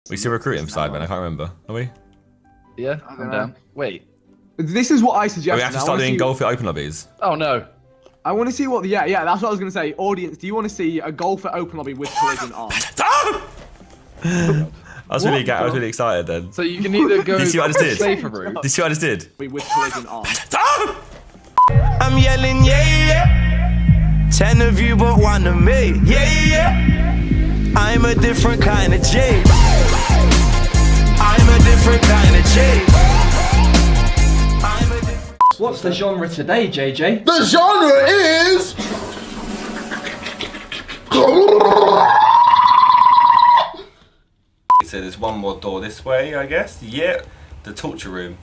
We still recruiting for Sidemen? I can't remember. Are we? Yeah, I'm down. Wait. This is what I suggested. We have to start doing golf at open lobbies. Oh no. I want to see what. Yeah, that's what I was gonna say. Audience, do you want to see a golf at open lobby with collision on? I was really excited then. So you can either go Did you see what I just did? safer route. Did you see what I just did? With collision on. I'm yelling, yeah, yeah. 10 of you, but 1 of me. Yeah, yeah. I'm a different kind of G. I'm a different kind of G. What's the genre today, JJ? The genre is... So there's one more door this way, I guess. Yeah, the torture room.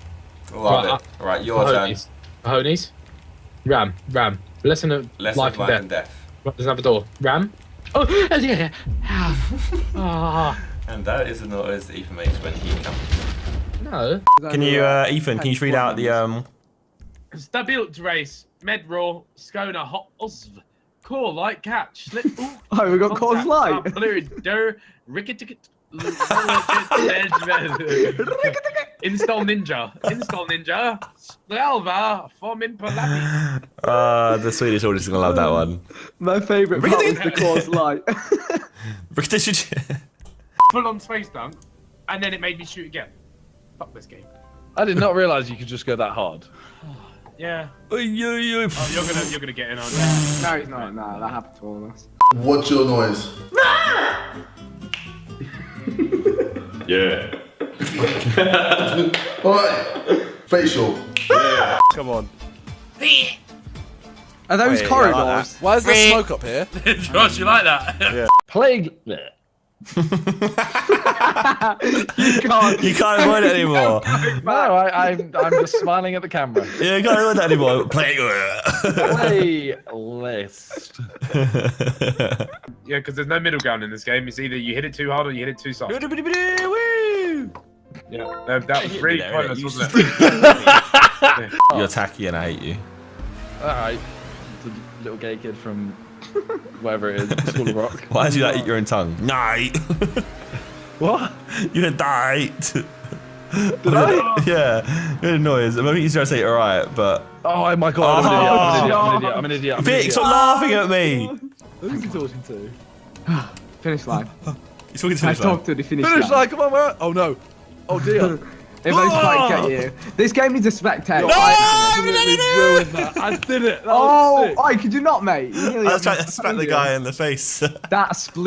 Love it. Alright, your turn. Mahoney's. Ram. Lesson of life and death. There's another door. Ram. Oh, yeah. And that is the noise Ethan makes when he comes. No. Can you, Ethan, can you read out the, Stabilt race, Medraw, Skona, Hot Osv, Core Light Catch, Slip. Oh, we got Coors Light. Blue, Der, Ricketicket. Install Ninja, Strelva, Formin Palabi. the Swedish audience is gonna love that one. My favourite part was the Coors Light. Full on space dunk, and then it made me shoot again. Fuck this game. I did not realise you could just go that hard. Yeah. Oh, you're gonna get in on No, it's not. No, that happened to all of us. What's your noise? Yeah. Alright. Facial. Yeah. Come on. Are those corridors? Why is there smoke up here? Josh, you like that? Yeah. Plague. You can't avoid it anymore. No, I'm just smiling at the camera. Yeah, you can't avoid that anymore. Playlist. Yeah, because there's no middle ground in this game. It's either you hit it too hard or you hit it too soft. Yeah, that was really pointless, wasn't it? You're tacky and I hate you. Alright. The little gay kid from wherever it is, School of Rock. Why did you like eat your own tongue? Night. What? You died. Did I? Yeah, you had a noise. Maybe he's trying to say it alright, but... Oh my god, I'm an idiot. Vic, stop laughing at me! Who's he talking to? Finish line. He's talking to I finish line. talked to the finish Finish line, come on, where? Oh no. Oh dear. If those might get you. This game needs a spectator. I absolutely ruined that. I did it. That was sick. Could you not, mate? You nearly I was trying to had smack the guy in the face. That split